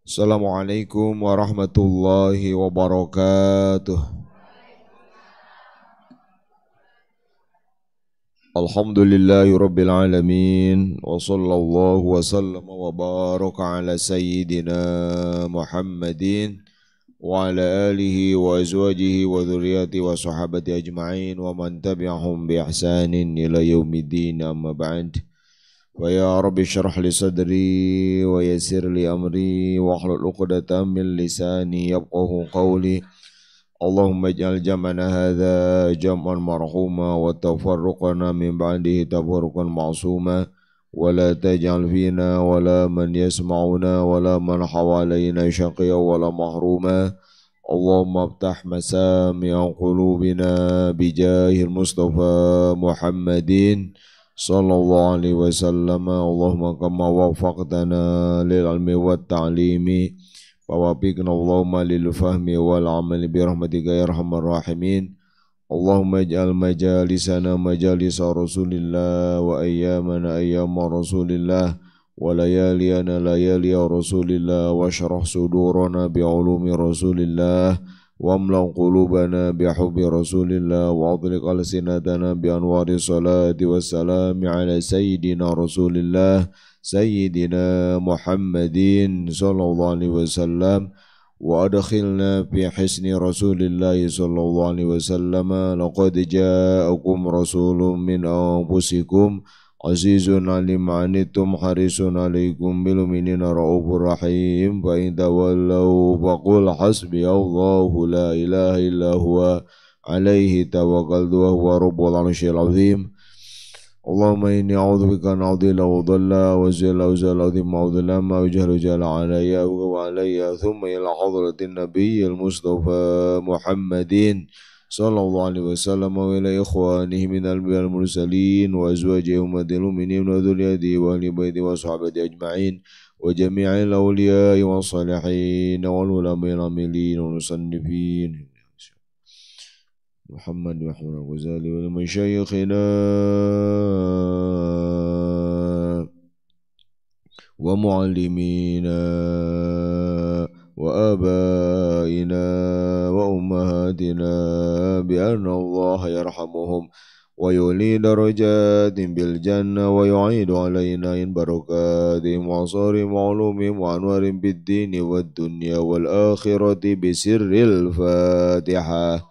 Assalamualaikum warahmatullahi wabarakatuh. Alhamdulillahi rabbil alamin. Wa sallallahu wa sallam wa baraka ala sayyidina Muhammadin wa ala alihi wa azwajihi wa dhurriyyati wa sahabati ajma'in wa man tabi'ahum bi ihsanin ila yaumiddin amma ba'd. Wa ya rabbi syrah li sadri wa yassir li amri wa hlul 'uqdatam min lisani yafqahu qawli. Allahumma ij'al jam'ana hadza jam'an marhuma wa tafarruqana min ba'dihi tafarruqan ma'suma wa la taj'al fina wa la man yasma'una wa la man hawalaina syaqiyya wa la mahruma. Allahumma aftah masami'a qulubina bijahil Mustafa Muhammadin sallallahu alaihi wasallam. Allahumma kama wafaqtana lil ilmi wat ta'limi wawafiqna Allahumma lil fahmi wal amali bi rahmatika ya arhamar rahimin. Allahumma ij'al majalisana majalisa Rasulillah wa ayyamana ayyama Rasulillah wa layaliyana layaliya Rasulillah wa syarah sudurana bi ulumi Rasulillah wa amla qulubana bi hubbi Rasulillah wa adliq alsinatana bi anwari salati wassalami ala sayyidina Rasulillah Sayyidina Muhammadin sallallahu alaihi wasallam wa adkhilna fi hisni Rasulillah sallallahu alaihi wasallam. Laqad ja'akum rasulun min anfusikum azizun alim anittum harisun alaikum bil mu'minina raufur rahim. Fa in tawallaw faqul hasbiyallahu la ilaha illa huwa alaihi tawakkaltu wa huwa rabbul arsyil azim. Allahumma inni a'udzubika an a'dilla wa dhalla wa zilla wa zalla wa dhulama wa jahlu jala alayya wa alayya thumma ila hadratin nabiyyil mustafa Muhammadin sallallahu alaihi wasallam wa ila ikhwanihi minal mursalin wa azwajihi ummatil mu'minin wa dhurriyyatihi wa ahli baiti wa sahabati ajma'in wa jami'il awliya'i wa salihin wal ulama'il amilin wa musannifin Muhammad wa Ahmad al-Ghazali wal masyayikhina wa muallimina wa abaina wa ummahatina bi anna Allah yarhamuhum wa yuli darajatin bil jannah wa yu'idu alaina in barakatihim wa asari ma'lumim wa anwarin bid dini wad dunya wal akhirati bi sirril Fatihah.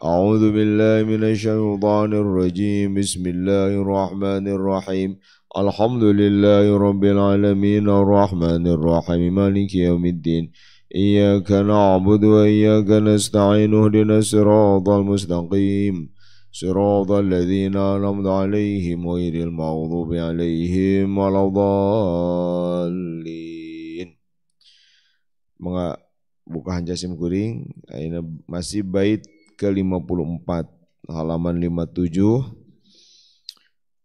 أعوذ بالله من الشيطان الرجيم بسم الله الرحمن الرحيم الحمد لله رب العالمين الرحمن الرحيم مالك يوم الدين إياك نعبد وإياك نستعين اهدنا الصراط المستقيم صراط الذين أنعمت عليهم غير المغضوب عليهم ولا الضالين. Buka Hanjasim Kuring, ini masih bait ke-54 halaman 57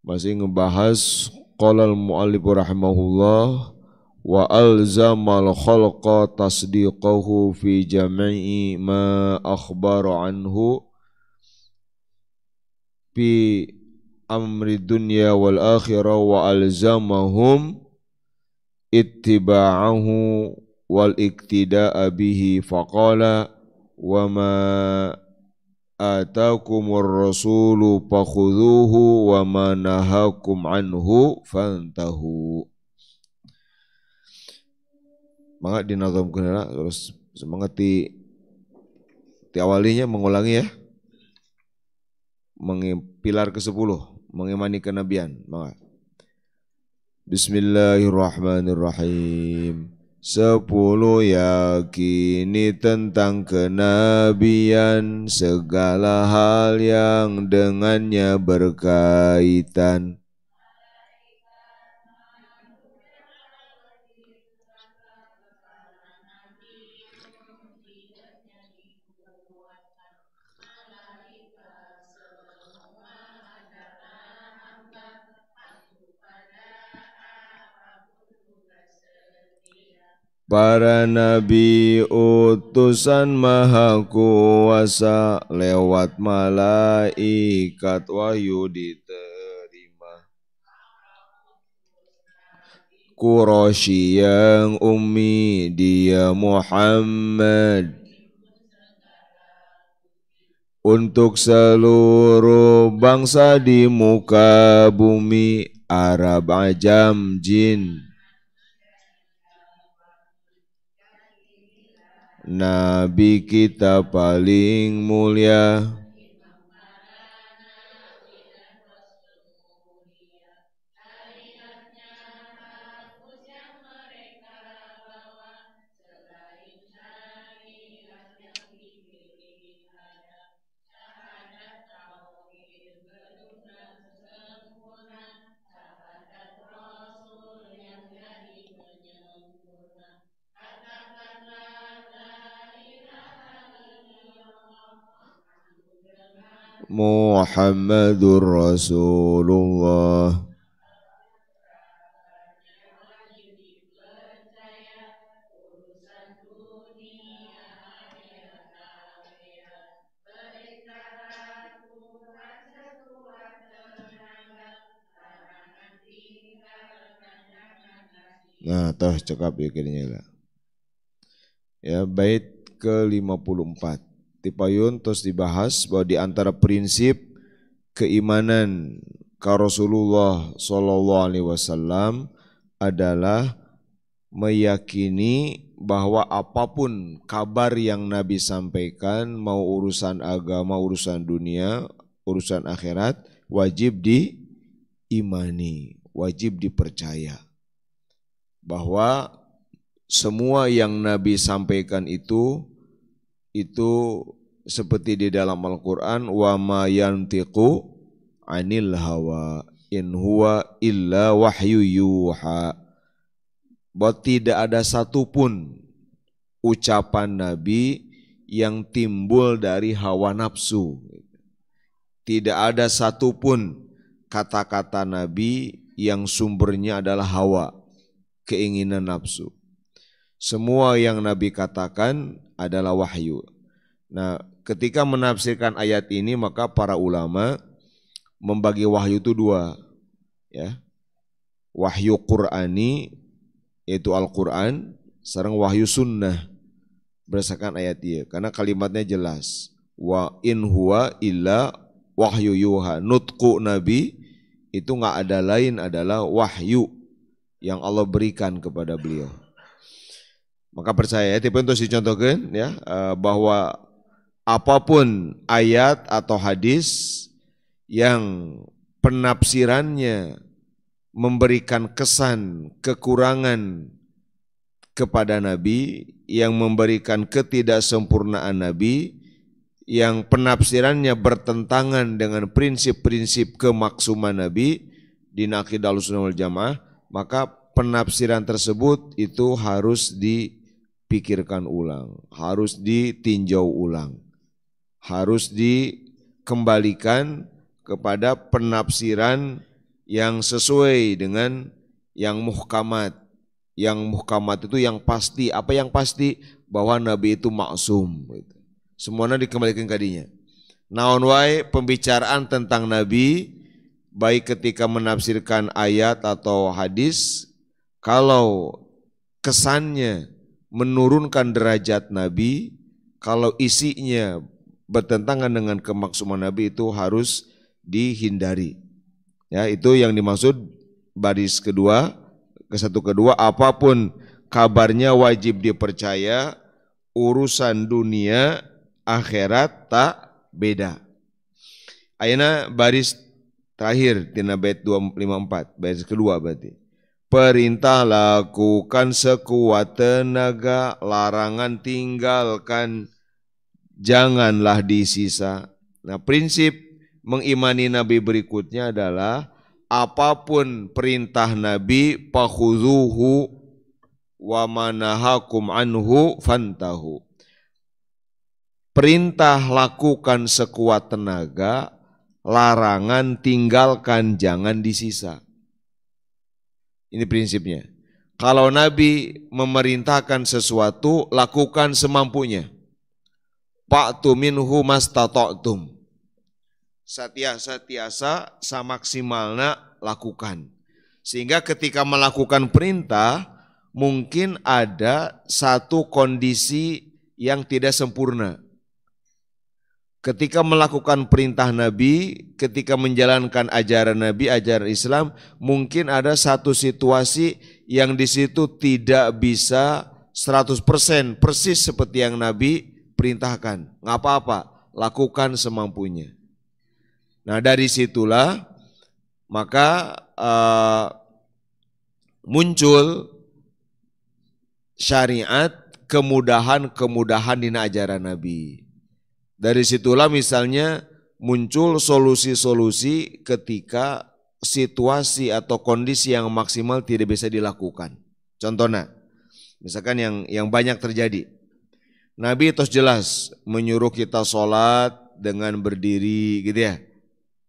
masih ngebahas qalal mu'allif rahimahullah wa alzamal khalqa tasdiqahu fi jami'i ma akhbara anhu fi amri dunya wal akhirah wa alzamahum ittiba'ahu wal iktida'a bihi faqala wa ma atakumur rasulu fakhudhuhu wa ma nahakum anhu fantahu. Semangat dinazamkeun terus semangat di awalinya mengulangi ya. Pilar ke-10 mengimani kenabian. Semangat. Bismillahirrahmanirrahim. 10 yakini tentang kenabian segala hal yang dengannya berkaitan. Para nabi utusan maha kuasa lewat malaikat wahyu diterima. Quraisy yang ummi dia Muhammad, untuk seluruh bangsa di muka bumi, Arab, Ajam, Jin. Nabi kita paling mulia, Muhammadur Rasulullah. Nah, toh cekap ya kirinya lah. Ya, bait ke-54. Tipayun terus dibahas bahwa di antara prinsip keimanan ka Rasulullah sallallahu alaihi wasallam adalah meyakini bahwa apapun kabar yang Nabi sampaikan, mau urusan agama, urusan dunia, urusan akhirat, wajib diimani, wajib dipercaya. Bahwa semua yang Nabi sampaikan itu seperti di dalam Al-Quran, wa ma yantiqu anil hawa in huwa illa wahyu yuha. Bahwa tidak ada satupun ucapan Nabi yang timbul dari hawa nafsu. Tidak ada satupun kata-kata Nabi yang sumbernya adalah hawa, keinginan nafsu. Semua yang Nabi katakan adalah wahyu. Nah, ketika menafsirkan ayat ini maka para ulama membagi wahyu itu dua, ya. Wahyu Qur'ani yaitu Al-Quran, sareng wahyu sunnah berdasarkan ayat dia. Karena kalimatnya jelas, wa in huwa illa wahyu yuha. Nutku Nabi itu nggak ada lain adalah wahyu yang Allah berikan kepada beliau. Maka percaya, tipe untuk dicontohkan ya, bahwa apapun ayat atau hadis yang penafsirannya memberikan kesan kekurangan kepada Nabi, yang memberikan ketidaksempurnaan Nabi, yang penafsirannya bertentangan dengan prinsip-prinsip kemaksuman Nabi di Aqidah Ahlussunnah wal Jamaah, maka penafsiran tersebut itu harus dipikirkan ulang, harus ditinjau ulang, harus dikembalikan kepada penafsiran yang sesuai dengan yang muhkamat. Yang muhkamat itu yang pasti. Apa yang pasti? Bahwa Nabi itu maksum. Semuanya dikembalikan ke dinya. Naon wae pembicaraan tentang Nabi, baik ketika menafsirkan ayat atau hadis, kalau kesannya menurunkan derajat Nabi, kalau isinya bertentangan dengan kemaksuman Nabi, itu harus dihindari. Ya, itu yang dimaksud baris kedua, apapun kabarnya wajib dipercaya, urusan dunia akhirat tak beda. Ayeuna baris terakhir tina bait 254, baris kedua berarti. Perintah lakukan sekuat tenaga, larangan tinggalkan, janganlah disisa. Nah, prinsip mengimani Nabi berikutnya adalah apapun perintah Nabi, fakhuzuhu wa manahakum anhu fantahu. Perintah lakukan sekuat tenaga, larangan tinggalkan, jangan disisa. Ini prinsipnya. Kalau Nabi memerintahkan sesuatu, lakukan semampunya. Fa'tu minhu mastata'tum. Satiasa samaksimalna lakukan. Sehingga ketika melakukan perintah mungkin ada satu kondisi yang tidak sempurna. Ketika melakukan perintah Nabi, ketika menjalankan ajaran Nabi, ajaran Islam, mungkin ada satu situasi yang di situ tidak bisa 100% persis seperti yang Nabi perintahkan. Nggak apa-apa, lakukan semampunya. Nah dari situlah maka muncul syariat kemudahan-kemudahan di ajaran Nabi. Dari situlah misalnya muncul solusi-solusi ketika situasi atau kondisi yang maksimal tidak bisa dilakukan. Contohnya, misalkan yang banyak terjadi. Nabi terus jelas menyuruh kita sholat dengan berdiri gitu ya.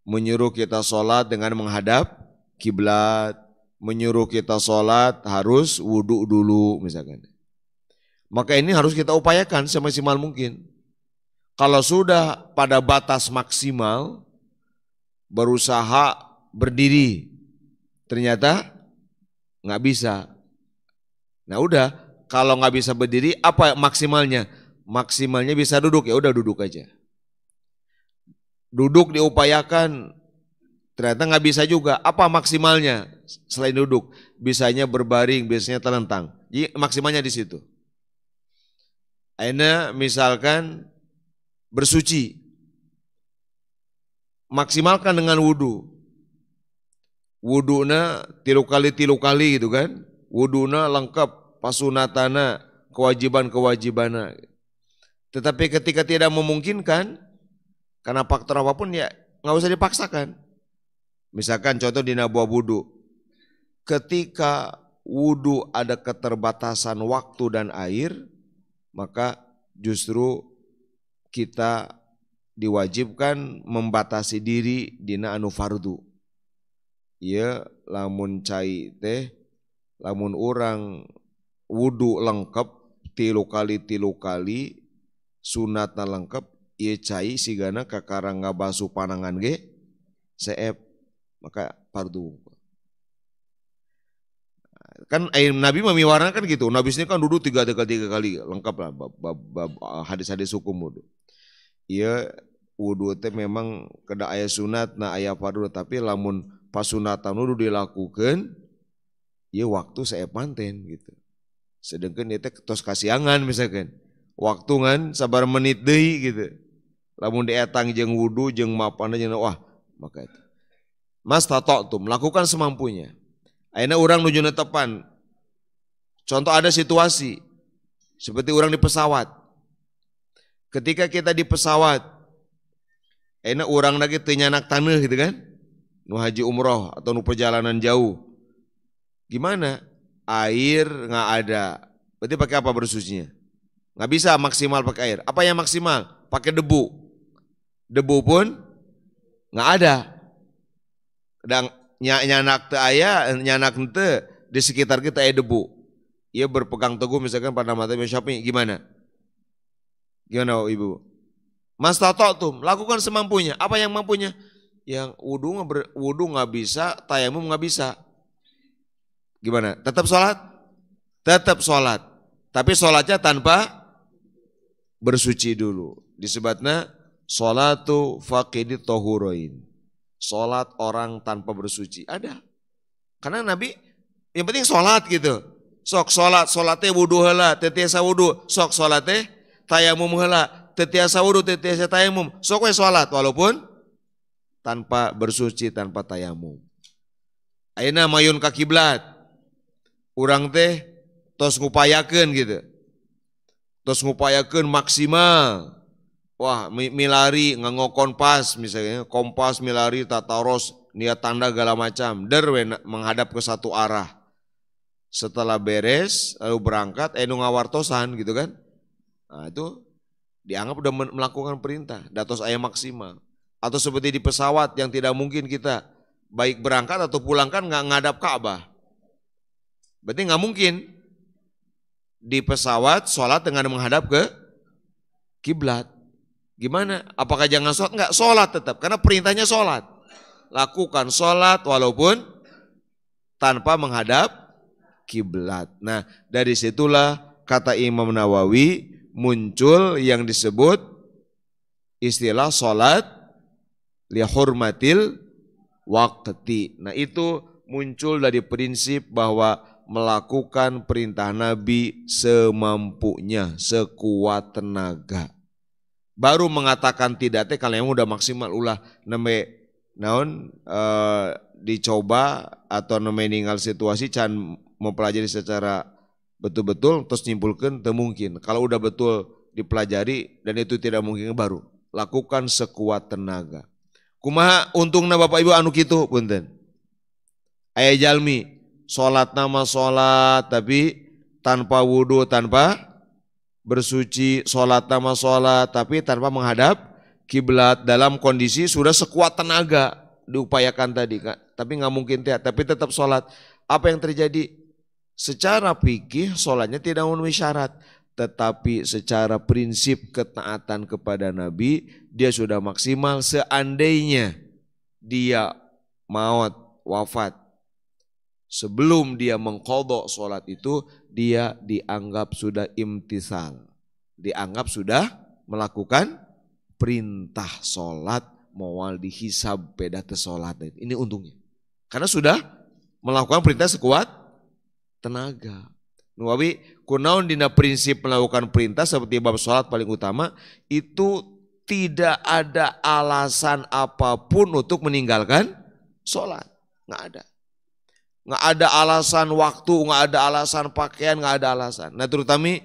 Menyuruh kita sholat dengan menghadap kiblat. Menyuruh kita sholat harus wudhu dulu misalkan. Maka ini harus kita upayakan semaksimal mungkin. Kalau sudah pada batas maksimal, berusaha berdiri, ternyata nggak bisa. Nah udah, kalau nggak bisa berdiri, apa maksimalnya? Maksimalnya bisa duduk, ya udah duduk aja. Duduk diupayakan, ternyata nggak bisa juga. Apa maksimalnya selain duduk? Bisanya berbaring, biasanya telentang. Jadi maksimalnya di situ. Akhirnya misalkan bersuci, maksimalkan dengan wudhu. Wudhunya tilu kali gitu kan. Wudhunya lengkap, pasunatana, kewajiban-kewajibannya. Tetapi ketika tidak memungkinkan, karena faktor apapun ya nggak usah dipaksakan. Misalkan contoh di nabuah wudhu. Ketika wudhu ada keterbatasan waktu dan air, maka justru kita diwajibkan membatasi diri dina anu fardu. Ya lamun cai teh, lamun orang wudu lengkap tilu kali sunatna lengkap, ieu cai sigana kakarang ngabasu panangan ge seep maka fardu. Kan Nabi memiwarna kan gitu. Nabi ini kan duduk tiga kali lengkap lah hadis-hadis hukum wudu. Iya wudu teh memang kada aya sunat na aya fardu tapi lamun pasunatan wudu dilakukan ieu waktu sae manten gitu. Sedengkeun ieu teh tos kasiangan misalkan. Waktu ngan sabar menit deui gitu. Lamun dietang jeung wudu jeung mapana jeung wah maka itu. Mas tata'tum lakukan semampunya. Akhirnya orang nuju netepan. Contoh ada situasi seperti orang di pesawat. Ketika kita di pesawat, akhirnya orang lagi teu nyanak taneuh gitu kan. Nu haji umroh atau nu perjalanan jauh. Gimana? Air nggak ada. Berarti pakai apa bersucinya? Nggak bisa maksimal pakai air. Apa yang maksimal? Pakai debu. Debu pun nggak ada. Dan nyanak teu aya, nyanak teu di sekitar kita aya debu. Ia berpegang teguh misalkan pada mata Syafi'i gimana? Gimana Ibu? Mas tata'tum, lakukan semampunya. Apa yang mampunya? Yang wudu nggak bisa, tayamum nggak bisa. Gimana? Tetap sholat? Tetap sholat. Tapi sholatnya tanpa bersuci dulu. Disebutnya sholatu faqidi tohuroin. Sholat orang tanpa bersuci. Ada. Karena Nabi yang penting sholat gitu. Sok sholatnya wudu heula, teu tiasa wudu. Sok sholatnya tayamum heula, teu tiasa wudu, teu tiasa tayamum. Sok we sholat walaupun tanpa bersuci, tanpa tayamum. Ayeuna mayun ka kiblat. Urang teh tos ngupayakeun gitu. Tos ngupayakeun maksimal. Wah, milari nganggo kompas misalnya, kompas milari tataros niat tanda segala macam, menghadap ke satu arah. Setelah beres lalu berangkat nu ngawartosan gitu kan. Nah, itu dianggap udah melakukan perintah, datos aya maksimal. Atau seperti di pesawat yang tidak mungkin kita baik berangkat atau pulang kan nggak ngadap Ka'bah. Berarti nggak mungkin di pesawat sholat dengan menghadap ke kiblat. Gimana? Apakah jangan sholat? Enggak, sholat tetap. Karena perintahnya sholat. Lakukan sholat walaupun tanpa menghadap kiblat. Nah, dari situlah kata Imam Nawawi muncul yang disebut istilah salat li hurmatil waqti. Nah, itu muncul dari prinsip bahwa melakukan perintah Nabi semampunya, sekuat tenaga. Baru mengatakan tidak teh kalau yang udah maksimal ulah nembe naon dicoba atau nembe ninggal situasi can mempelajari secara betul-betul terus nyimpulkan teu mungkin. Kalau udah betul dipelajari dan itu tidak mungkin baru lakukan sekuat tenaga. Kumaha untungna Bapak Ibu anu kitu punten. Aya jalmi salat nama salat tapi tanpa wudu, tanpa bersuci, salat nama salat tapi tanpa menghadap kiblat dalam kondisi sudah sekuat tenaga diupayakan tadi Kak. Tapi nggak mungkin tapi tetap salat. Apa yang terjadi? Secara fikih salatnya tidak memenuhi syarat, tetapi secara prinsip ketaatan kepada Nabi dia sudah maksimal. Seandainya dia maut wafat sebelum dia mengqadha sholat itu, dia dianggap sudah imtisal, dianggap sudah melakukan perintah sholat, mawal dihisab beda te sholat. Ini untungnya karena sudah melakukan perintah sekuat tenaga. Nawawi kunaon dina prinsip melakukan perintah seperti bab sholat paling utama itu tidak ada alasan apapun untuk meninggalkan sholat, nggak ada. Nggak ada alasan waktu, nggak ada alasan pakaian, nggak ada alasan. Nah terutama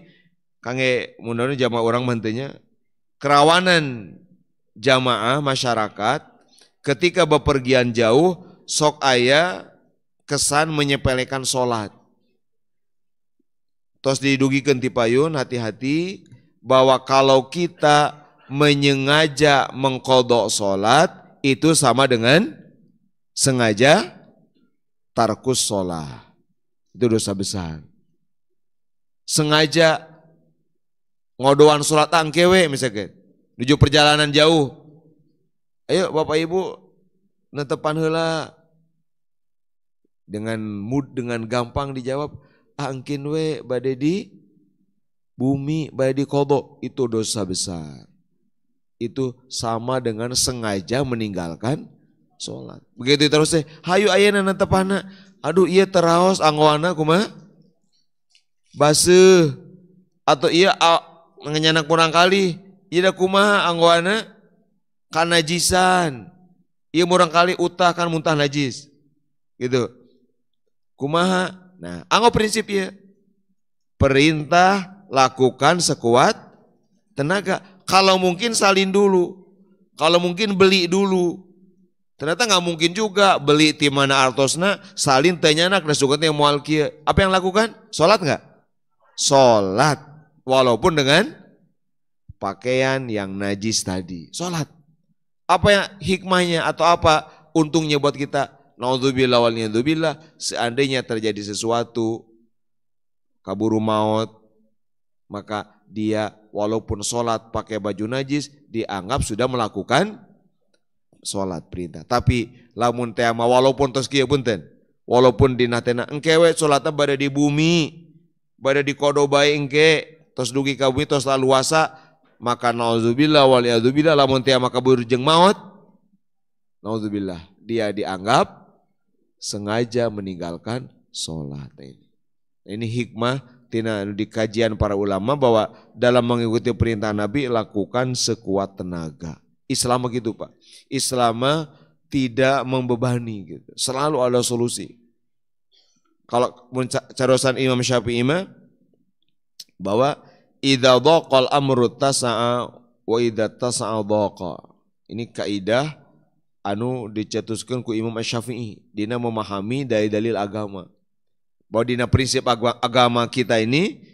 kangge mundur jamaah orang mantunya kerawanan jamaah masyarakat ketika bepergian jauh sok aya kesan menyepelekan sholat. Terus didugikan ti payun hati-hati bahwa kalau kita menyengaja mengqadha sholat itu sama dengan sengaja tarkus sholat, itu dosa besar. Sengaja ngodoan sholat angkewe misalkan, menuju perjalanan jauh. Ayo Bapak Ibu netepan heula. Dengan gampang dijawab, angkin we bade di bumi, bade di qadha, itu dosa besar. Itu sama dengan sengaja meninggalkan sholat. Begitu terus hayu ayeuna netepana. Aduh iya teraos anggoana kumaha? Baseuh. Atau iya ngenyanak kurang kali. Iya kumaha anggoana? Kanajisan. Iya murang kali utah kan muntah najis. Gitu. Kumaha? Nah, anggo prinsip ya. Perintah lakukan sekuat tenaga. Kalau mungkin salin dulu. Kalau mungkin beli dulu. Ternyata nggak mungkin juga beli timana artosna salin tenyanak dan sukatnya moal kieu. Apa yang lakukan? Sholat nggak? Sholat walaupun dengan pakaian yang najis tadi. Sholat. Apa yang hikmahnya atau apa untungnya buat kita? Naudzubillah wal niyadzubillah, seandainya terjadi sesuatu kaburu maut, maka dia walaupun sholat pakai baju najis dianggap sudah melakukan sholat perintah. Tapi lamun teh walaupun tos kieu punten, walaupun dina teh engke we sholatna bade di bumi, bade di qadha bae engke, tos dugi ka bumi tos laluasa, maka naudzubillah wal a'udzubillah lamun teh kabur jeung maut, naudzubillah dia dianggap sengaja meninggalkan sholat. Ini hikmah tina di kajian para ulama bahwa dalam mengikuti perintah Nabi lakukan sekuat tenaga. Islam begitu Pak. Islam tidak membebani gitu. Selalu ada solusi. Kalau carosan Imam Syafi'i bahwa idza dhaqal amru tasa'a wa idza tasa'a dhaqa. Ini kaidah anu dicetuskeun ku Imam Syafi'i dina memahami dari dalil agama. Bahwa dina prinsip agama kita ini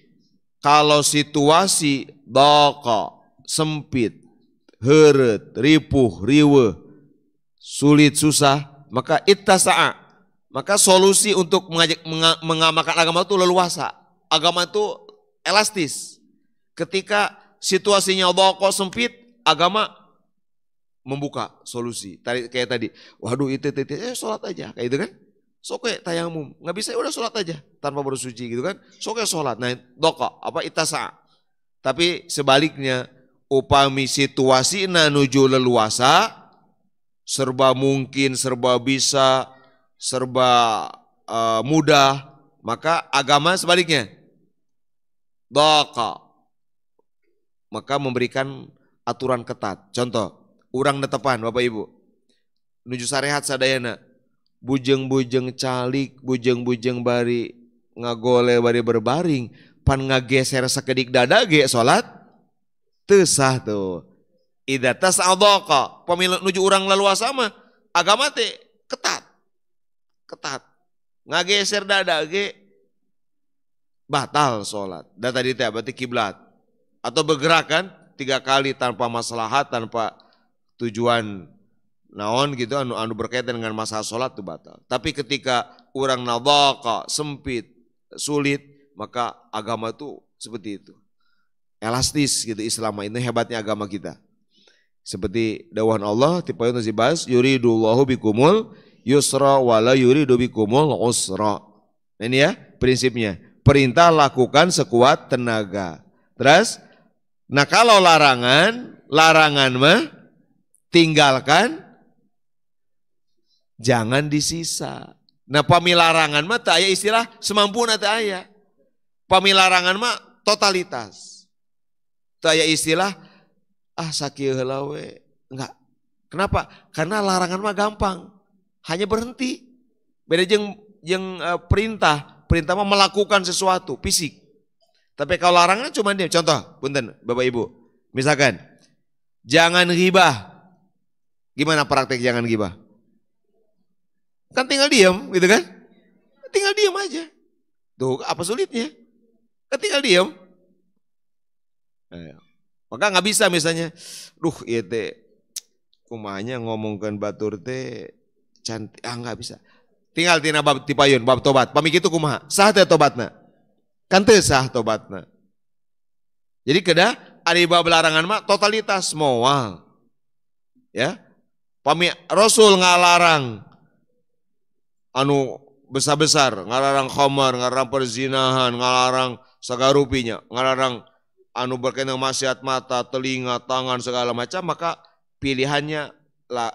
kalau situasi dhaqa sempit, heureut, ripuh, riweuh, sulit, susah, maka ittasa'a. Maka solusi untuk mengamalkan agama itu leluasa. Agama itu elastis. Ketika situasinya dhaqa sempit, agama membuka solusi. Kayak tadi, waduh itu sholat aja, kayak itu kan. Soke tayamum, nggak bisa ya udah sholat aja tanpa bersuci gitu kan. Soke sholat, nah doka apa itasa. Tapi sebaliknya, upami situasi nuju leluasa, serba mungkin, serba bisa, serba mudah, maka agama sebaliknya doka, maka memberikan aturan ketat. Contoh, urang netepan Bapak Ibu, nuju sarehat sadayana, bujeng-bujeng calik, bujeng-bujeng bari ngagole bari berbaring, pan ngageser sakedik dada ge salat teu sah tuh. Idza tas'adaka, pamilu nuju urang leluasa mah agama teh ketat. Ketat. Ngageser dada ge batal salat. Da tadi teh berarti kiblat. Atau bergerak kan 3 kali tanpa maslahat, tanpa tujuan naon gitu anu berkaitan dengan masalah sholat itu batal. Tapi ketika orang nadaka sempit, sulit, maka agama itu seperti itu. Elastis gitu Islam, ini hebatnya agama kita. Seperti dakwaan Allah tipe yang dibahas, yuridullahu bikumul yusra wala yuridu bikumul usra. Ini ya prinsipnya. Perintah lakukan sekuat tenaga. Terus, nah kalau larangan mah tinggalkan, jangan disisa. Nah pamilarangan mah tak aya istilah semampuna tak aya. Pamilarangan mah totalitas. Tak aya istilah sakieu heula we. Enggak. Kenapa? Karena larangan mah gampang. Hanya berhenti. Beda jeung perintah. Perintah mah melakukan sesuatu fisik. Tapi kalau larangan cuma dia. Contoh, punten Bapak Ibu. Misalkan jangan ghibah. Gimana praktek jangan ghibah? Kan tinggal diam gitu kan. Tinggal diam aja. Tuh apa sulitnya? Kan tinggal diam. Maka nggak bisa misalnya, iya teh kumanya ngomongkan batur teh cantik, nggak bisa. Tinggal tina bab tipayun, bab tobat. Pamik itu kumaha? Sah teh tobatna. Kan teu sah tobatna. Jadi kedah ari bab larangan mah totalitas moal. Ya. Pami Rasul ngalarang anu besar-besar, ngalarang khamar, ngalarang perzinahan, ngalarang sagarupinya, ngalarang anu berkaitan dengan maksiat mata, telinga, tangan segala macam, maka pilihannya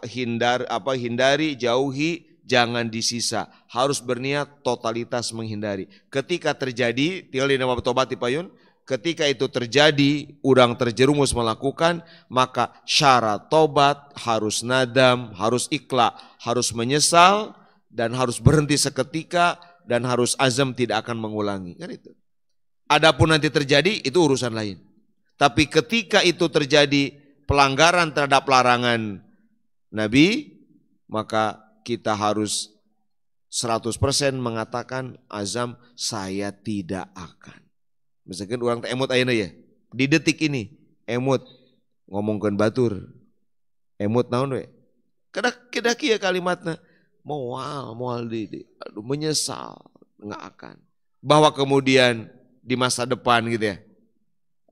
hindari, jauhi, jangan disisa. Harus berniat totalitas menghindari. Ketika terjadi, tinggal di nama tobat Payun, ketika itu terjadi, udang terjerumus melakukan, maka syarat tobat harus nadam, harus ikhla, harus menyesal, dan harus berhenti seketika, dan harus azam tidak akan mengulangi. Kan itu. Adapun nanti terjadi, itu urusan lain. Tapi ketika itu terjadi pelanggaran terhadap larangan Nabi, maka kita harus 100% mengatakan azam saya tidak akan. Misalkan orang emut ayeuna ya, di detik ini emut ngomongkeun batur, emut naon we? Kedah kieu kalimatna moal menyesal nggak akan. Bahwa kemudian di masa depan gitu ya,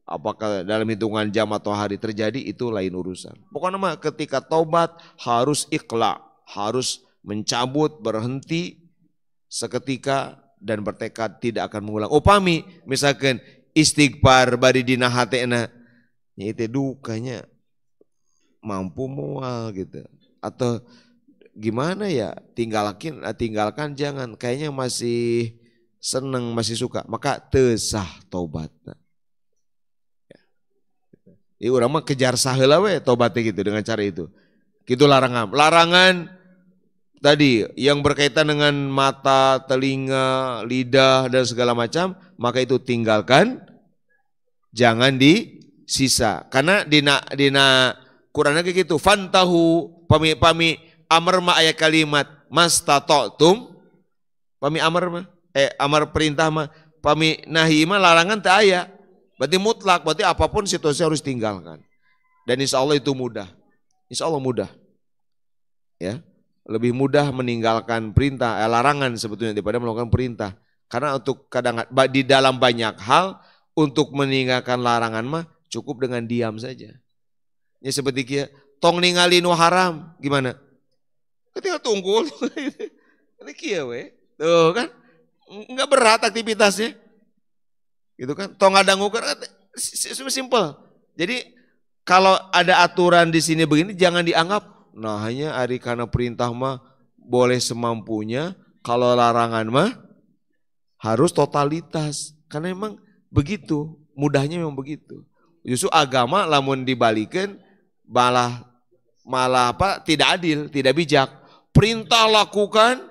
apakah dalam hitungan jam atau hari terjadi itu lain urusan. Pokoknya mah ketika taubat harus ikhla, harus mencabut, berhenti seketika dan bertekad tidak akan mengulang. Upami misalkan istighfar bari dina hatena itu dukanya mampu mual gitu. Atau gimana ya, tinggalkan jangan, kayaknya masih seneng, masih suka, maka teu sah tobatna. Ya urang mah kejar saheula we tobatnya gitu dengan cara itu. Gitu larangan. Larangan tadi yang berkaitan dengan mata, telinga, lidah dan segala macam, maka itu tinggalkan, jangan disisa. Karena dina Qur'annya kayak gitu, fantahu pami amar ma aya kalimat mastata'tum, pami amar mah amar perintah mah, pami nahi mah larangan teu aya. Berarti mutlak, berarti apapun situasi harus tinggalkan. Dan insya Allah itu mudah. Insya Allah mudah. Ya. Lebih mudah meninggalkan perintah, larangan sebetulnya daripada melakukan perintah. Karena untuk kadang di dalam banyak hal untuk meninggalkan larangan mah cukup dengan diam saja. Ya seperti kia, tong ningali nu haram, gimana? Ketika tunggul, ini kieu we. Tuh kan. Enggak berat aktivitasnya. Gitu kan. Tong ngadangukeun simple. Jadi kalau ada aturan di sini begini jangan dianggap nah hanya ari kana perintah mah boleh semampunya, kalau larangan mah harus totalitas. Karena memang begitu, mudahnya memang begitu. Justru agama lamun dibalikin malah apa? Tidak adil, tidak bijak. Perintah lakukan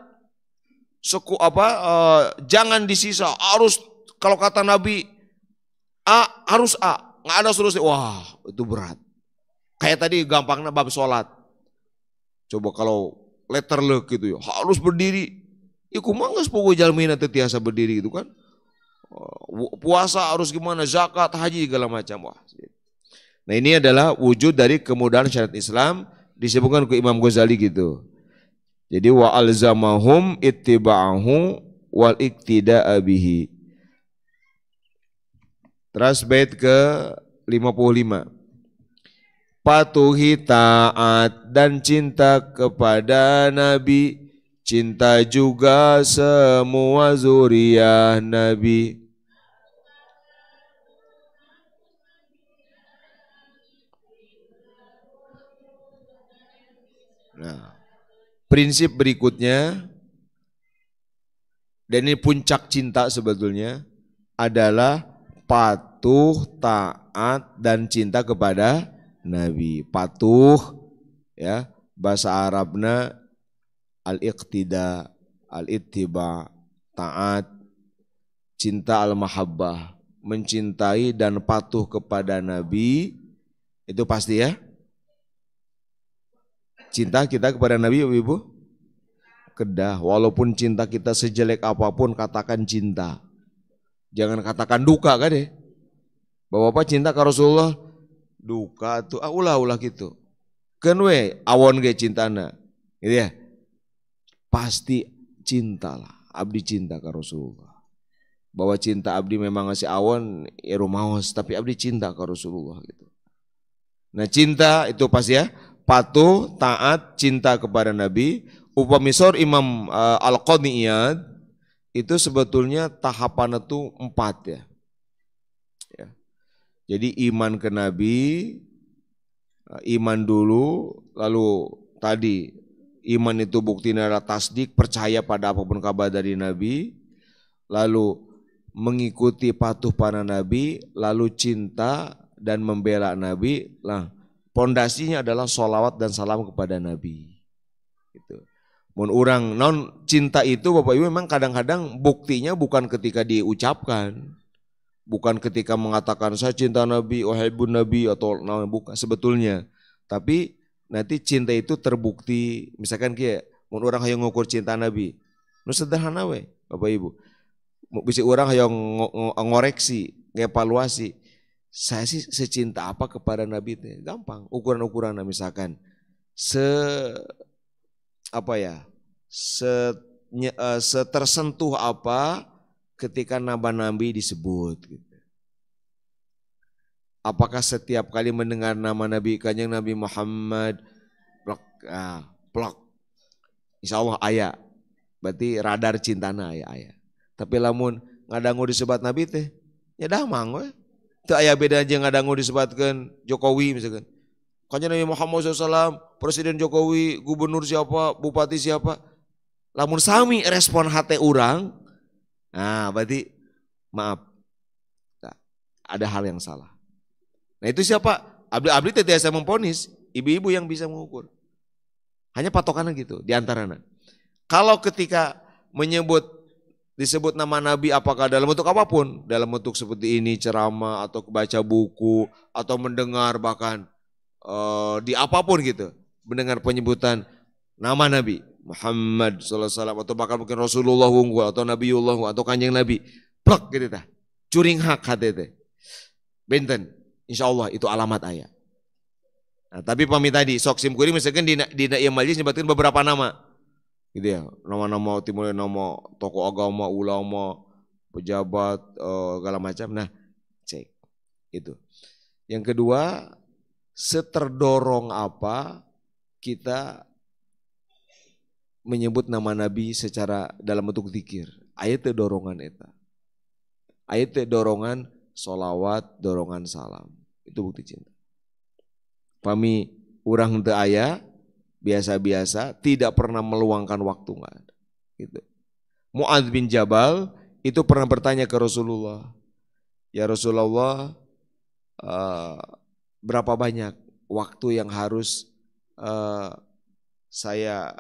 jangan disisa, harus kalau kata Nabi A harus A, nggak ada solusi. Wah, itu berat. Kayak tadi gampangnya bab sholat. Coba kalau letter luck gitu ya, harus berdiri. Ya kumaha geus pogo jalmina teu tiasa berdiri gitu kan. Puasa harus gimana, zakat, haji segala macam. Wah. Nah, ini adalah wujud dari kemudahan syariat Islam disebutkan ke Imam Ghazali gitu. Jadi wa alzamahum ittiba'ahu wal iktida'a bihi. Terus bait ke 55. Patuhi taat dan cinta kepada Nabi, cinta juga semua zuriat Nabi. Nah, prinsip berikutnya, dan ini puncak cinta sebetulnya, adalah patuh, taat, dan cinta kepada Nabi. Patuh, ya, bahasa Arabnya al-iqtida, al-ittiba, taat, cinta al-mahabbah, mencintai dan patuh kepada Nabi, itu pasti ya. Cinta kita kepada Nabi, Ibu, kedah. Walaupun cinta kita sejelek apapun, katakan cinta. Jangan katakan duka kan deh. Bapak-bapak cinta ke Rasulullah, duka tuh ulah gitu. Kan we awon ge cintana. Gitu ya. Pasti cintalah. Abdi cinta ke Rasulullah. Bahwa cinta abdi memang ngasih awon ya rumaos, tapi abdi cinta ke Rasulullah gitu. Nah, cinta itu pasti ya, patuh, taat, cinta kepada Nabi. Upamisor Imam Al-Qadhi Iyad itu sebetulnya tahapan itu 4 ya. Jadi iman ke Nabi, iman dulu, lalu tadi iman itu buktinya adalah tasdik, percaya pada apapun kabar dari Nabi, lalu mengikuti patuh pada Nabi, lalu cinta dan membela Nabi. Nah, pondasinya adalah sholawat dan salam kepada Nabi. Gitu. Mun urang non cinta itu Bapak Ibu memang kadang-kadang buktinya bukan ketika diucapkan. Bukan ketika mengatakan saya cinta Nabi, uhibbun Nabi atau bukan sebetulnya. Tapi nanti cinta itu terbukti misalkan kayak mun urang hayang ngukur cinta Nabi. Nu sederhana we, Bapak Ibu. Bisa orang hayang ngoreksi, ngevaluasi. Saya sih secinta apa kepada Nabi itu? Gampang, ukuran-ukuran misalkan setersentuh apa ketika nama Nabi disebut gitu. Apakah setiap kali mendengar nama Nabi, Kanjeng Nabi Muhammad plak, insya Allah ayah, berarti radar cintana ayah. Tapi lamun ngadangu disebat Nabi teh, ya damang we. Teu aya beda aja ngadangu disebatkan Jokowi misalkan. Kanjeng Nabi Muhammad SAW, Presiden Jokowi, Gubernur siapa, Bupati siapa. Lamun sami respon hati orang, nah berarti maaf, nah, ada hal yang salah. Nah itu siapa? Abdi tidak bisa memponis, ibu-ibu yang bisa mengukur. Hanya patokannya gitu, diantaranya. Kalau ketika disebut nama Nabi apakah dalam bentuk apapun, dalam bentuk seperti ini ceramah atau baca buku atau mendengar bahkan di apapun gitu, mendengar penyebutan nama Nabi Muhammad SAW atau bahkan mungkin Rasulullah unggul atau Nabiullah atau Kanjeng Nabi, plak gitu tah, curing hak hati teh, benten, insya Allah itu alamat ayat. Nah, tapi pamit tadi sok sim kuring misalkan di ieu majelis nyebatkeun beberapa nama. Gitu ya, nama-nama timur, nama tokoh agama, ulama, pejabat, segala macam. Nah, cek itu. Yang kedua, seterdorong apa kita menyebut nama Nabi secara dalam bentuk zikir. Aya teu dorongan eta. Aya teu dorongan sholawat, dorongan salam. Itu bukti cinta. Pami urang teu aya, biasa-biasa, tidak pernah meluangkan waktu, nggak ada. Gitu. Mu'adz bin Jabal itu pernah bertanya ke Rasulullah, ya Rasulullah, berapa banyak waktu yang harus saya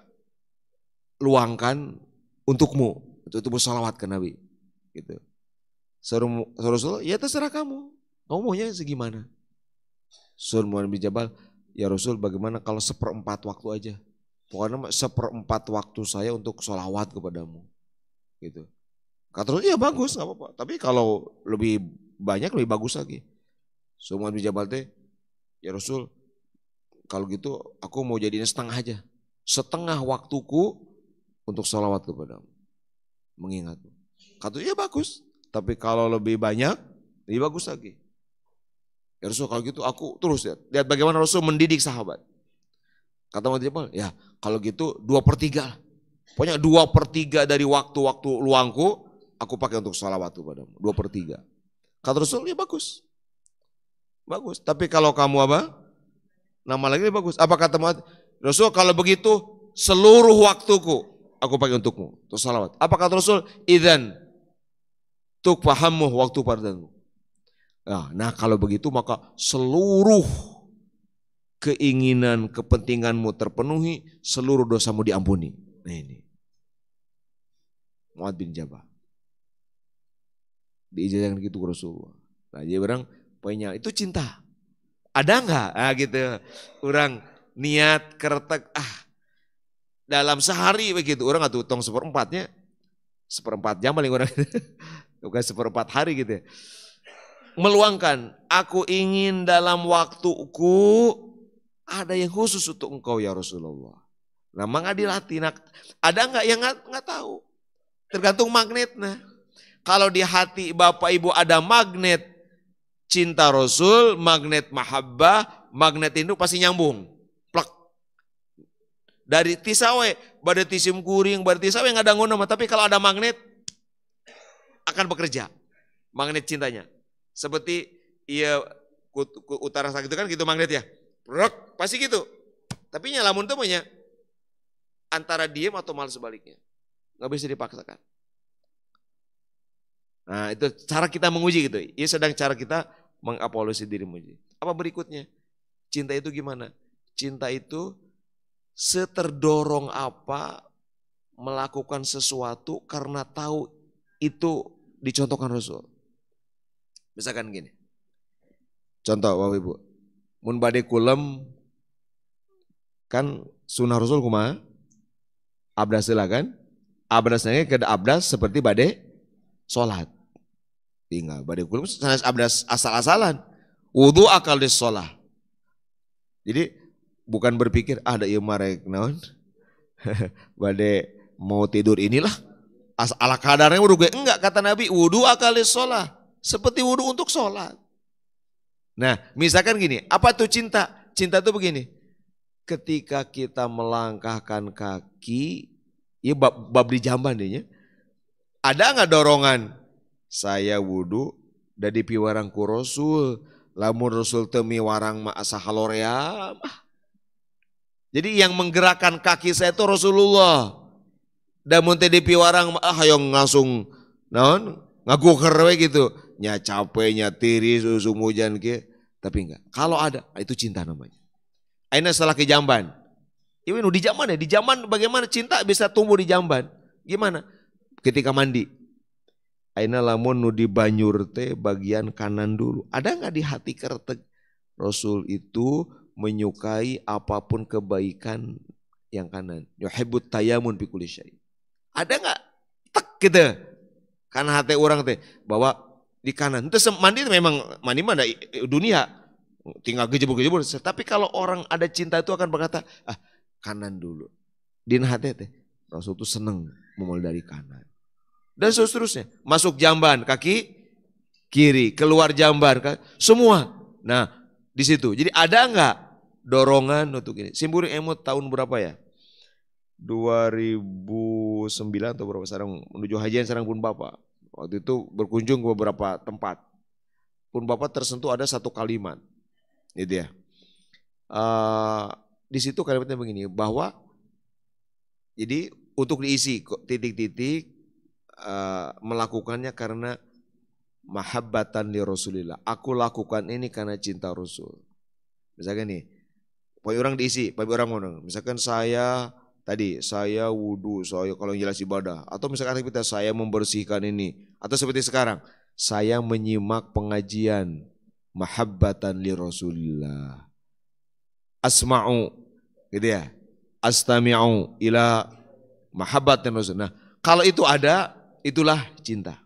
luangkan untukmu, untuk bersalawat ke Nabi. Gitu. Rasulullah, ya terserah kamu maunya segimana. Suruh Mu'adz bin Jabal, ya Rasul, bagaimana kalau 1/4 waktu aja? Pokoknya 1/4 waktu saya untuk sholawat kepadamu. Gitu. Kata Rasul, ya bagus, gak apa-apa. Tapi kalau lebih banyak, lebih bagus lagi. Suruh Mu'adz bin Jabal teh, ya Rasul, kalau gitu aku mau jadiin setengah aja. Setengah waktuku untuk sholawat kepadamu. Mengingatmu. Kata Rasul, ya bagus. Tapi kalau lebih banyak, lebih bagus lagi. Ya Rasul, kalau gitu aku terus lihat bagaimana Rasul mendidik sahabat. Kata Mu'adz bin Jabal, ya kalau gitu 2/3 lah. Pokoknya 2/3 dari waktu-waktu luangku aku pakai untuk sholawat kepadamu. 2/3. Kata Rasul, ya bagus. Bagus. Tapi kalau kamu apa? Nama lagi lebih bagus. Apa kata Mu'adz? Rasul, kalau begitu seluruh waktuku aku pakai untukmu. Untuk sholawat. Apa kata Rasul? Idzan tukfahammu waktu padamu. Nah kalau begitu maka seluruh keinginan, kepentinganmu terpenuhi, seluruh dosamu diampuni. Nah ini. Mu'adz bin Jabal. Diijazahkan gitu ke Rasulullah. Nah dia bilang, poinnya itu cinta. Ada enggak? Gitu. Orang niat kertek, dalam sehari begitu. Orang atuh tong 1/4-nya. 1/4 jam paling orang. Bukan 1/4 hari gitu ya. Meluangkan, aku ingin dalam waktuku ada yang khusus untuk engkau ya Rasulullah. Nah maka dilatih. Nah, ada enggak yang enggak tahu? Tergantung magnetnya. Kalau di hati Bapak Ibu ada magnet cinta Rasul, magnet mahabbah, magnet induk pasti nyambung. Plak. Dari tisawe, pada tisim kuring, pada tisawe nggak ada ngono, tapi kalau ada magnet akan bekerja. Magnet cintanya. Seperti utara sakit itu kan gitu magnet ya. Rok, pasti gitu. Tapi nyalamun temunya antara diem atau malah sebaliknya. Nggak bisa dipaksakan. Nah itu cara kita menguji gitu. Ini sedang cara kita mengevaluasi diri menguji. Apa berikutnya? Cinta itu gimana? Cinta itu seterdorong apa melakukan sesuatu karena tahu itu dicontohkan Rasul. Misalkan gini. Contoh Bapak Ibu. Mun bade kulem kan sunnah Rasul kumaha? Abdas heula kan? Abdasnya ke abdas seperti bade salat. Tinggal bade kulem sanes abdas asal-asalan. Wudu akal di sholat. Jadi bukan berpikir ada ieu marek naon? Bade mau tidur inilah ala kadarnya wudu gue. Enggak, kata Nabi, wudu akal di sholat. Seperti wudu untuk sholat. Nah misalkan gini, apa tuh cinta? Cinta tuh begini, ketika kita melangkahkan kaki, ya bab di jamban dehnya, ada nggak dorongan? Saya wudu dari piwarang ku Rasul, lamun Rasul temi warang ma asahalorea. Jadi yang menggerakkan kaki saya itu Rasulullah. Dan mun teh di piwarang hayong langsung naon ngaguker we gitu. Nya capek, nya tiris, usum hujan ke, tapi enggak. Kalau ada, itu cinta namanya. Aina setelah ke jamban. Ini di zaman ya, di zaman bagaimana cinta bisa tumbuh di jamban? Gimana? Ketika mandi. Aina lamun nu di banyur teh bagian kanan dulu. Ada enggak di hati kertek? Rasul itu menyukai apapun kebaikan yang kanan. Yuhibbut tayamun fi kulli syai. Ada enggak? Tek gitu. Karena hati orang teh bahwa di kanan. Itu mandi memang mandi mana dunia tinggal gejebur-gejebur. Tapi kalau orang ada cinta itu akan berkata, kanan dulu. Din hati teh Rasul itu seneng memulai dari kanan. Dan seterusnya. Masuk jamban kaki kiri, keluar jamban semua. Nah, di situ. Jadi ada enggak dorongan untuk ini? Simburing emut tahun berapa ya? 2009 atau berapa sarang menuju hajian sarang pun Bapak. Waktu itu berkunjung ke beberapa tempat. Pun Bapak tersentuh ada satu kalimat, gitu ya. Di situ kalimatnya begini, bahwa jadi untuk diisi titik-titik melakukannya karena mahabbatan li Rasulillah. Aku lakukan ini karena cinta Rasul. Misalkan nih, poin orang diisi, poin orang ngomong. Misalkan saya wudhu, saya kalau jelas ibadah. Atau misalkan aktivitas saya membersihkan ini. Atau seperti sekarang, saya menyimak pengajian mahabbatan li Rasulillah. Asma'u, gitu ya. Astami'u ila mahabbatan Rasul. Nah, kalau itu ada, itulah cinta.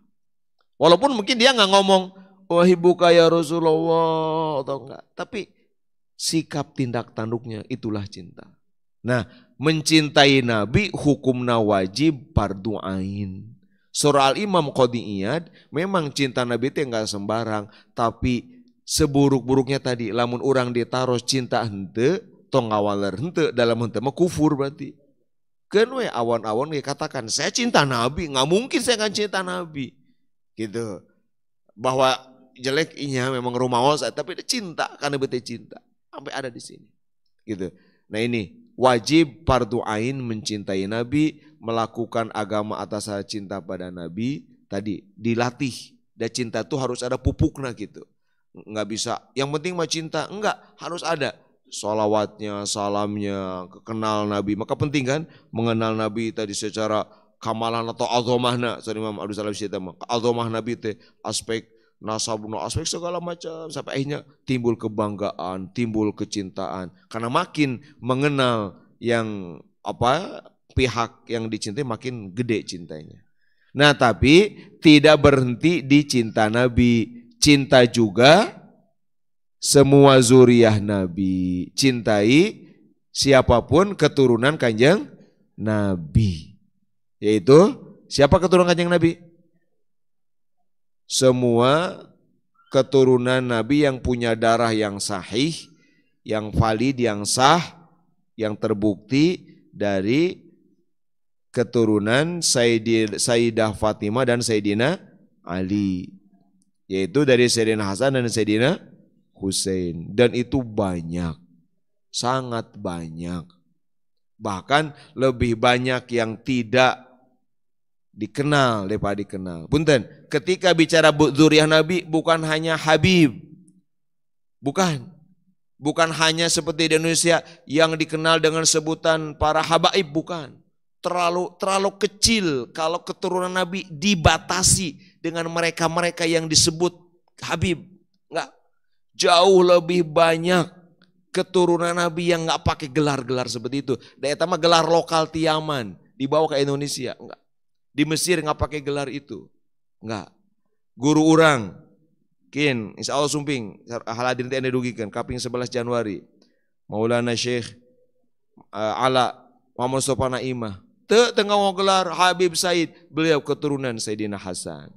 Walaupun mungkin dia nggak ngomong, wahibbuka ya Rasulullah atau enggak. Tapi sikap tindak tanduknya itulah cinta. Nah, mencintai Nabi hukumna wajib fardu ain. Surah Al-Imam Qadiyat, memang cinta Nabi itu enggak sembarang, tapi seburuk-buruknya tadi, lamun orang ditaruh cinta hente, tong awaler hente, dalam hente mah kufur berarti. Kan we awan-awan katakan, saya cinta Nabi, nggak mungkin saya akan cinta Nabi. Gitu. Bahwa jelek inya memang rumawas, tapi dia cinta karena betul cinta. Sampai ada di sini. Gitu. Nah ini wajib fardu ain mencintai Nabi, melakukan agama atas cinta pada Nabi, tadi dilatih. Dan cinta itu harus ada pupuknya gitu. Enggak bisa, yang penting mah cinta, enggak, harus ada sholawatnya, salamnya, kenal Nabi. Maka penting kan mengenal Nabi tadi secara kamalan atau azomahna. Imam Abdul Salam Syaitan, azomah Nabi itu aspek nasabuna, aspek segala macam. Sampai akhirnya timbul kebanggaan, timbul kecintaan. Karena makin mengenal yang pihak yang dicintai makin gede cintanya. Nah tapi tidak berhenti di cinta Nabi. Cinta juga semua zuriyah Nabi. Cintai siapapun keturunan Kanjeng Nabi. Yaitu siapa keturunan Kanjeng Nabi? Semua keturunan Nabi yang punya darah yang sahih, yang valid, yang sah, yang terbukti dari keturunan Sayyidah Fatimah dan Sayyidina Ali. Yaitu dari Sayyidina Hasan dan Sayyidina Husain. Dan itu banyak, sangat banyak. Bahkan lebih banyak yang tidak dikenal daripada dikenal. Punten, ketika bicara zuriyah Nabi bukan hanya Habib. Bukan. Bukan hanya seperti di Indonesia yang dikenal dengan sebutan para habaib, bukan. Terlalu kecil kalau keturunan Nabi dibatasi dengan mereka-mereka yang disebut Habib. Enggak. Jauh lebih banyak keturunan Nabi yang enggak pakai gelar-gelar seperti itu. Dan itu mah gelar lokal Tiaman dibawa ke Indonesia. Enggak. Di Mesir enggak pakai gelar itu. Enggak. Guru orang kin insya Allah sumping haladir teh dugikan kaping 11 Januari. Maulana Syekh Ala Muhammad Sofana Imah. Tengah mau gelar Habib Said, beliau keturunan Sayyidina Hasan.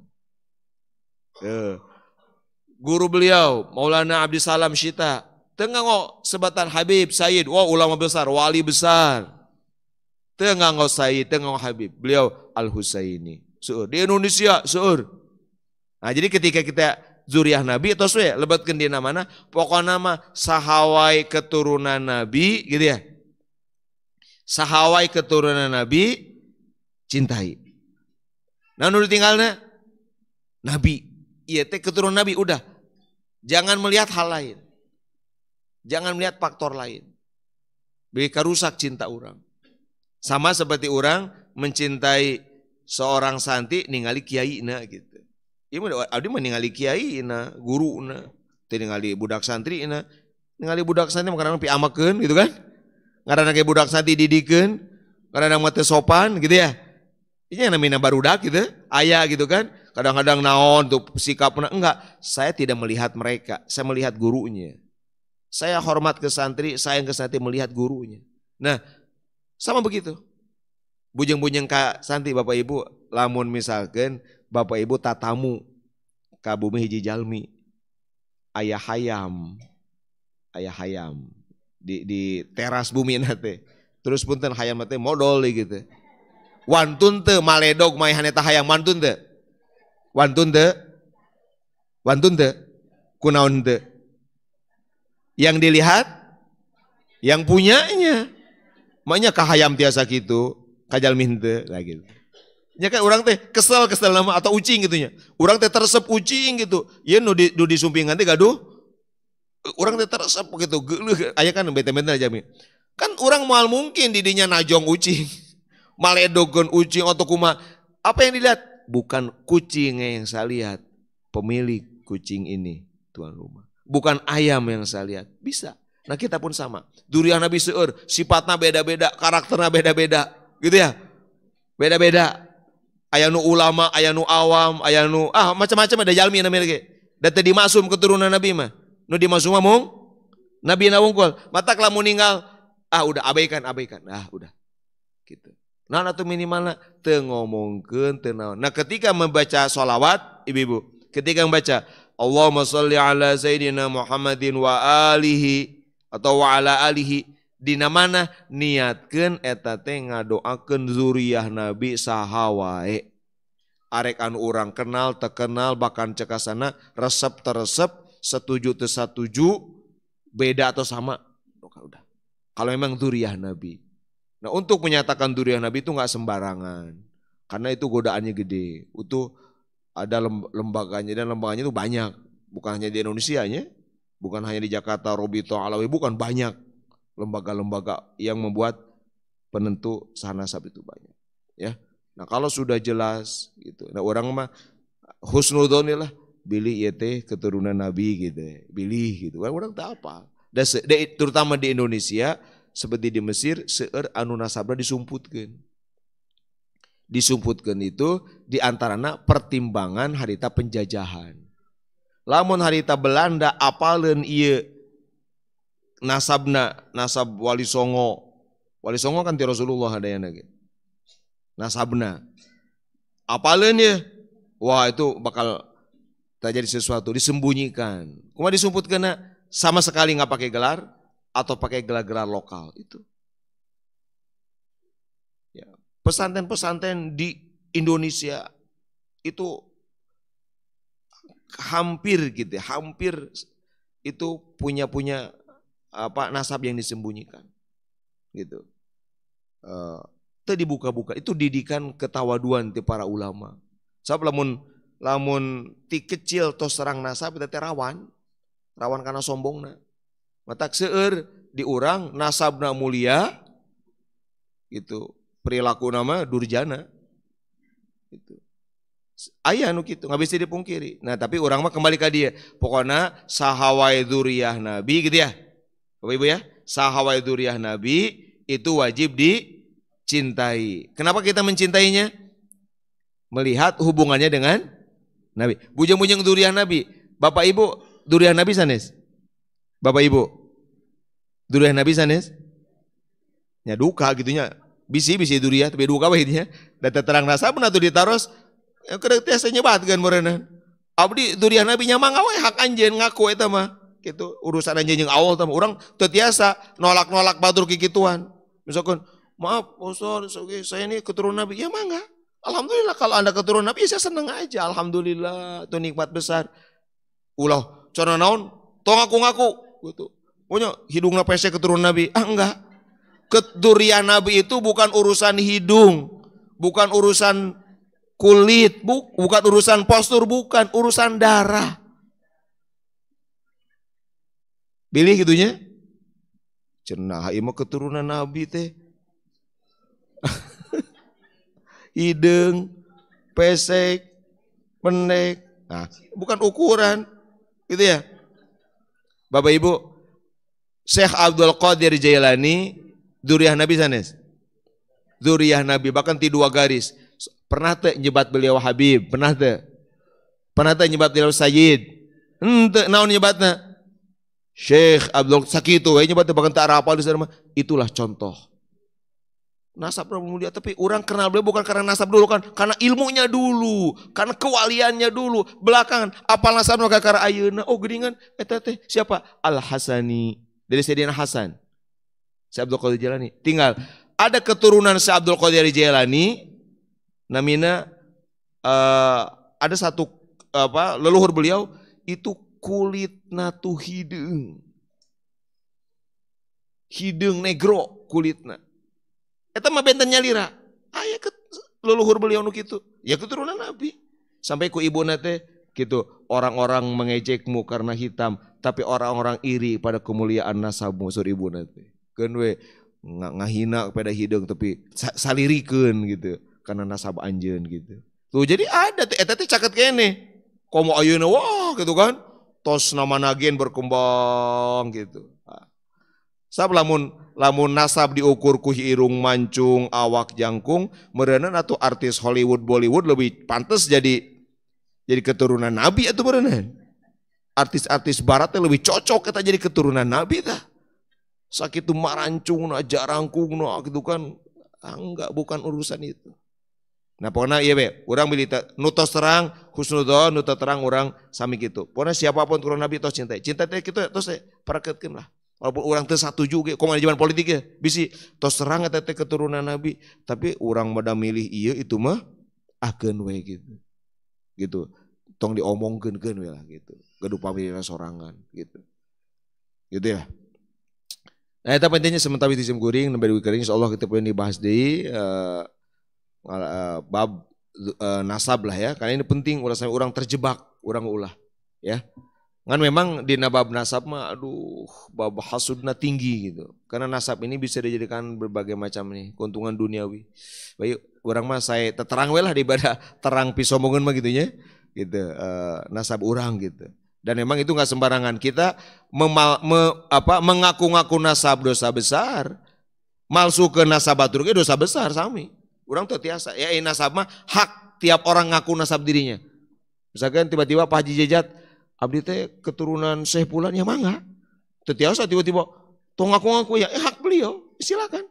Guru beliau Maulana Abdi Salam Syita, tengah ngok sebatan Habib Said, wah ulama besar, wali besar. Tengah ngok Said, tengah ngok Habib, beliau Al Husaini. Seur di Indonesia, seur. Nah jadi ketika kita zuriyah Nabi atau suwe lebatkeun dina mana, pokokna mah sahawai keturunan Nabi gitu ya. Sahawai keturunan Nabi cintai. Nah nu ditinggalna Nabi. Iya teh keturunan Nabi udah. Jangan melihat hal lain. Jangan melihat faktor lain. Bika rusak cinta orang. Sama seperti orang mencintai seorang santi ningali kiaina gitu. Ieu abdi mah ningali kiaina, guruna, teu ningali budak santrina. Ningali budak santri mah kadang piamakeun gitu kan. Ngaranna ge budak santri didikeun, kadang mah teu sopan gitu ya. Ini yang namanya barudak gitu, ayah gitu kan. Kadang-kadang naon tuh sikapnya, enggak. Saya tidak melihat mereka, saya melihat gurunya. Saya hormat ke santri, sayang ke santri melihat gurunya. Nah, sama begitu. Bujeng-bujeng ka santri Bapak Ibu, lamun misalkan Bapak Ibu tatamu ka bumi hiji jalmi. Ayah hayam di teras bumi nate. Terus punten hayam teh modal gitu. Wantun teu maledog maihan eta hayang mantun teu. Wantun teu. Wantun teu. Kunaon teu. Yang dilihat yang punyanya. Makanya kahayam tiasa gitu, kajalmin teu lah gitu. Nya kan urang teh kesel nama atau ucing gitunya. Urang teh teresep ucing gitu. Ieu nu disumpingan teh gaduh. Urang teh teresep gitu. Geuleuh aya kan bete-bete aja mi. Kan urang moal mungkin didinya najong ucing. Maledogon ucing atau kumaha. Apa yang dilihat? Bukan kucingnya yang saya lihat. Pemilik kucing ini, tuan rumah. Bukan ayam yang saya lihat. Bisa. Nah kita pun sama. Durian Nabi seueur, sifatnya beda-beda, karakternya beda-beda. Gitu ya. Beda-beda. Aya nu ulama, aya nu awam, aya nu macam-macam ada jalmi namanya lagi. Da teu dimasum keturunan Nabi mah. Nu dimasum mah mung Nabi na wungkul. Matak lamun ninggal, udah abaikan. Udah. Gitu. Nah atuh minimalna teu ngomongkeun teu naon. Nah ketika membaca sholawat, ibu-ibu, ketika membaca Allahumma sholli ala sayyidina Muhammadin wa alihi atau wa ala alihi, dina mana niatkeun eta teh ngadoakeun zuriyah Nabi saha wae. Arek anu urang kenal teu kenal bahkan cekasana resep teresep setuju teu satuju beda atau sama. Udah. Kalau memang zuriyah Nabi. Nah untuk menyatakan durian Nabi itu nggak sembarangan, karena itu godaannya gede. Itu ada lembaganya dan lembaganya itu banyak, bukan hanya di Indonesia nya, bukan hanya di Jakarta, Robito, Alawi, bukan banyak lembaga-lembaga yang membuat penentu sah nasab itu banyak. Ya, nah kalau sudah jelas gitu, nah orang mah husnudzon lah, bilih ieu teh keturunan Nabi gitu, bilih gitu, orang tak apa. Dan terutama di Indonesia. Seperti di Mesir, seueur anu nasabna disumputkeun. Disumputkeun itu diantarana pertimbangan harita penjajahan. Lamun harita Belanda apaleun ieu nasabna, nasab Wali Songo. Wali Songo kan ti Rasulullah hadayana ge. Nasabna. Apaleun ieu. Wah itu bakal terjadi sesuatu, disembunyikan. Kumaha disumputkeunna? Sama sekali enggak pakai gelar. Atau pakai gelar-gelar lokal itu. Ya, pesantren-pesantren di Indonesia itu hampir gitu, hampir itu punya nasab yang disembunyikan, gitu. Itu dibuka-buka, itu didikan ketawaduan ti para ulama. Sebab lamun ti kecil tos serang nasab itu rawan karena sombongna. Matak seueur di urang nasabna mulia gitu, perilaku nama durjana gitu. Aya nu kitu nggak bisa dipungkiri. Nah tapi urang mah kembali ka dia, pokona sahawai dzurriyyah Nabi gitu ya Bapak Ibu ya, sahawai dzurriyyah Nabi itu wajib dicintai. Kenapa kita mencintainya? Melihat hubungannya dengan Nabi. Bujang-bujang dzurriyyah Nabi. Bapak Ibu dzurriyyah Nabi sanes? Bapak Ibu, dzurriyyah Nabi sanes? Ya duka gitunya. Bisi dzurriyyah tapi duka bae nya. Da terang nasabna atuh ditaros keur teh nyebatkeun meureunna. Abdi dzurriyyah Nabi nya mah we hak anjeun ngaku eta mah. Kitu urusan anjeun jeung Allah tah urang teu tiasa nolak-nolak batur kikituan. Misalkan, maaf Ustaz, saya ini keturunan Nabi. Ya mangga. Alhamdulillah kalau Anda keturunan Nabi ya saya senang aja. Alhamdulillah itu nikmat besar. Ulah cara naon? Tong ngaku-ngaku gitu. Punya hidungna pesek keturunan Nabi. Enggak. Kedurian Nabi itu bukan urusan hidung, bukan urusan kulit, bukan urusan postur, bukan urusan darah. Pilih gitunya. Cenah ieu mah keturunan Nabi teh. Hidung, pesek, pendek. Nah, bukan ukuran. Gitu ya. Bapak Ibu, Syekh Abdul Qadir Jailani, dzurriyyah Nabi sanes? Dzurriyyah Nabi, bahkan ti 2 garis. Pernah teu nyebat beliau Habib? Pernah teu? Pernah teu nyebat beliau Sayyid? Henteu, naon nyebatna? Syekh Abdul sakitu we nyebatna bahkan teu arapal di sana mah. Itulah contoh. Nasab mulia, tapi orang kenal beliau bukan karena nasab dulu kan, karena ilmunya dulu, karena kewaliannya dulu. Belakangan apal nasab nu kakara ayeuna, oh geuningan eta teh siapa? Al Hasani, dari Sayyidina Hasan. Si Abdul Qadir Jailani. Tinggal ada keturunan si Abdul Qadir Jailani namina ada satu leluhur beliau itu kulitna tuh hidung negro kulitna. Eta mah benten nyalira. Aya leluhur beliau nu kitu. Ya keturunan Nabi. Sampai ku ibuna teh gitu, orang-orang mengejekmu karena hitam, tapi orang-orang iri pada kemuliaan nasabmu sur ibuna teh. Keun we ngahina pada hidung tapi salirikeun gitu karena nasab anjeun gitu. Tuh jadi ada teh eta teh caket kene. Komo ayeuna wah gitu kan. Tos nama nagen berkembang gitu. Sab lamun nasab diukur ku irung mancung, awak jangkung, meureunna atuh artis Hollywood Bollywood lebih pantas jadi keturunan Nabi atuh meureunna. Artis-artis barat teh lebih cocok kita jadi keturunan Nabi tah. Sakitu marancungna, jarangkungna gitu kan. Enggak, bukan urusan itu. Nah pokoknya iya be, urang milih nu tos terang husnudzon, nu terang urang sami kitu. Pokoknya siapapun keturunan Nabi tos cinta. Cinta teh kitu tos parakeutkeun lah. Walaupun orang teu satuju ge, komo zaman politik ya, bisi tos terang eta teh keturunan Nabi, tapi urang mada milih ieu itu mah akeun we gitu. Gitu. Tong diomongkeun we lah gitu. Gaduh pamilih sorangan gitu. Gitu ya. Nah eta pentingnya sementara di sim kuring nembe kuring insyaallah kita pengen dibahas deui bab nasab lah ya. Karena ini penting urang sampai urang terjebak, urang ulah ya. Kan memang di bab nasab mah aduh bab hasudna tinggi gitu. Karena nasab ini bisa dijadikan berbagai macam nih keuntungan duniawi. Baik urang mah saya terang we lah daripada terang pisomongeun mah gitu nya. Gitu nasab urang gitu. Dan memang itu enggak sembarangan. Kita mengaku-ngaku nasab dosa besar. Malsu ke nasab batur ge dosa besar sami. Urang teu tiasa ya nasab mah hak tiap orang ngaku nasab dirinya. Misalkan tiba-tiba Pak Haji Jejat abdi teh keturunan Syekh Fulan ya mangga. Teu tiasa tiba-tiba tong ngaku-ngaku ya hak beliau, silakan.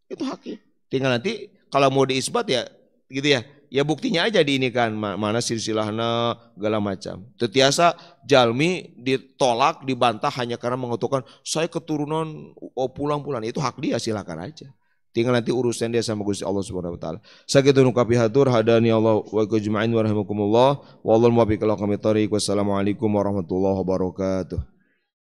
Itu haknya. Tinggal nanti kalau mau diisbat ya gitu ya. Ya buktinya aja di ini kan mana silsilahna segala macam. Teu tiasa jalmi ditolak, dibantah hanya karena mengatakan saya keturunan pulang-pulang. Itu hak dia, silakan aja. Tinggal nanti urusan dia sama Gusti Allah Subhanahu wa taala. Sakitu nu kapihatur hadani Allah wa ijma'in wa rahimakumullah. Wallahu muwaffiq ila aqwamit thoriq. Wassalamualaikum warahmatullahi wabarakatuh.